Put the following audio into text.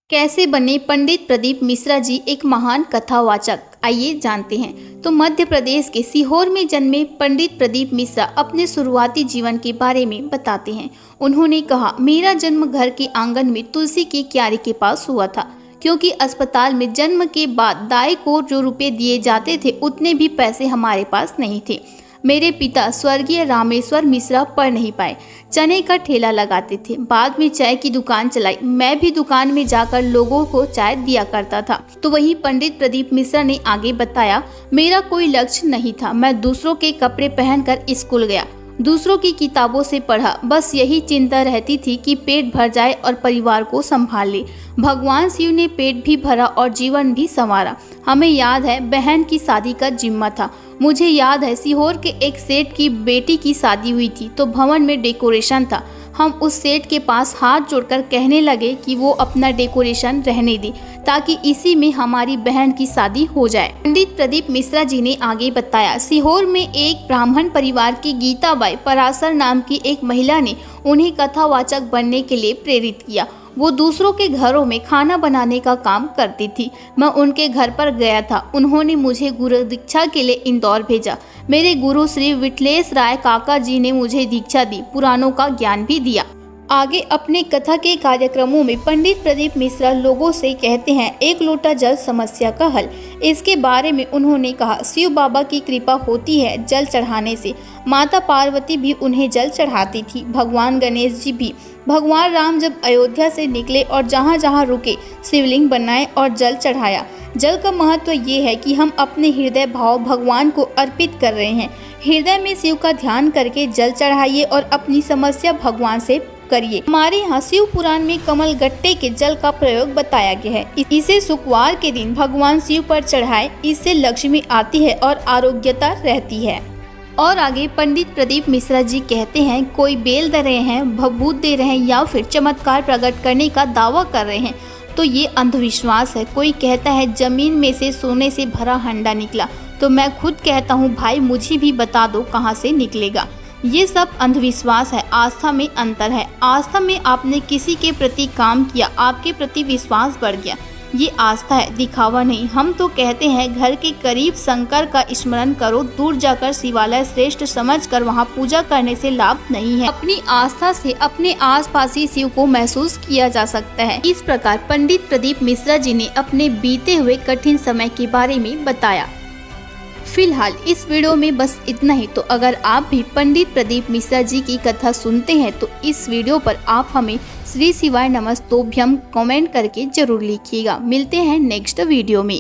कैसे बने पंडित प्रदीप मिश्रा जी एक महान कथावाचक, आइए जानते हैं। तो मध्य प्रदेश के सीहोर में जन्मे पंडित प्रदीप मिश्रा अपने शुरुआती जीवन के बारे में बताते हैं। उन्होंने कहा, मेरा जन्म घर के आंगन में तुलसी की क्यारी के पास हुआ था, क्योंकि अस्पताल में जन्म के बाद दाई को जो रुपए दिए जाते थे उतने भी पैसे हमारे पास नहीं थे। मेरे पिता स्वर्गीय रामेश्वर मिश्रा पढ़ नहीं पाए, चने का ठेला लगाते थे। बाद में चाय की दुकान चलाई। मैं भी दुकान में जाकर लोगों को चाय दिया करता था। तो वहीं पंडित प्रदीप मिश्रा ने आगे बताया, मेरा कोई लक्ष्य नहीं था। मैं दूसरों के कपड़े पहनकर स्कूल गया, दूसरों की किताबों से पढ़ा। बस यही चिंता रहती थी कि पेट भर जाए और परिवार को संभाल ले। भगवान शिव ने पेट भी भरा और जीवन भी संवारा। हमें याद है बहन की शादी का जिम्मा था। मुझे याद है सीहोर के एक सेठ की बेटी की शादी हुई थी, तो भवन में डेकोरेशन था। हम उस सेठ के पास हाथ जोड़कर कहने लगे कि वो अपना डेकोरेशन रहने दे, ताकि इसी में हमारी बहन की शादी हो जाए। पंडित प्रदीप मिश्रा जी ने आगे बताया, सीहोर में एक ब्राह्मण परिवार की गीताबाई पराशर नाम की एक महिला ने उन्हें कथावाचक बनने के लिए प्रेरित किया। वो दूसरों के घरों में खाना बनाने का काम करती थी। मैं उनके घर पर गया था। उन्होंने मुझे गुरु दीक्षा के लिए इंदौर भेजा। मेरे गुरु श्री विठलेश राय काका जी ने मुझे दीक्षा दी, पुराणों का ज्ञान भी दिया। आगे अपने कथा के कार्यक्रमों में पंडित प्रदीप मिश्रा लोगों से कहते हैं, एक लोटा जल समस्या का हल। इसके बारे में उन्होंने कहा, शिव बाबा की कृपा होती है जल चढ़ाने से। माता पार्वती भी उन्हें जल चढ़ाती थी, भगवान गणेश जी भी। भगवान राम जब अयोध्या से निकले और जहाँ जहाँ रुके शिवलिंग बनाए और जल चढ़ाया। जल का महत्व ये है कि हम अपने हृदय भाव भगवान को अर्पित कर रहे हैं। हृदय में शिव का ध्यान करके जल चढ़ाइए और अपनी समस्या भगवान से करिए। हमारे यहाँ शिव पुराण में कमल गट्टे के जल का प्रयोग बताया गया है। इसे शुक्रवार के दिन भगवान शिव पर चढ़ाए, इससे लक्ष्मी आती है और आरोग्यता रहती है। और आगे पंडित प्रदीप मिश्रा जी कहते हैं, कोई बेल दे रहे हैं, भभूत दे रहे हैं या फिर चमत्कार प्रकट करने का दावा कर रहे हैं, तो ये अंधविश्वास है। कोई कहता है जमीन में से सोने से भरा हंडा निकला, तो मैं खुद कहता हूँ भाई मुझे भी बता दो कहाँ से निकलेगा। ये सब अंधविश्वास है। आस्था में अंतर है। आस्था में आपने किसी के प्रति काम किया, आपके प्रति विश्वास बढ़ गया, ये आस्था है, दिखावा नहीं। हम तो कहते हैं घर के करीब शंकर का स्मरण करो, दूर जाकर शिवालय श्रेष्ठ समझकर वहां पूजा करने से लाभ नहीं है। अपनी आस्था से अपने आसपास ही शिव को महसूस किया जा सकता है। इस प्रकार पंडित प्रदीप मिश्रा जी ने अपने बीते हुए कठिन समय के बारे में बताया। फिलहाल इस वीडियो में बस इतना ही। तो अगर आप भी पंडित प्रदीप मिश्रा जी की कथा सुनते हैं तो इस वीडियो पर आप हमें श्री शिवाय नमस्तोभ्यम कमेंट करके जरूर लिखिएगा। मिलते हैं नेक्स्ट वीडियो में।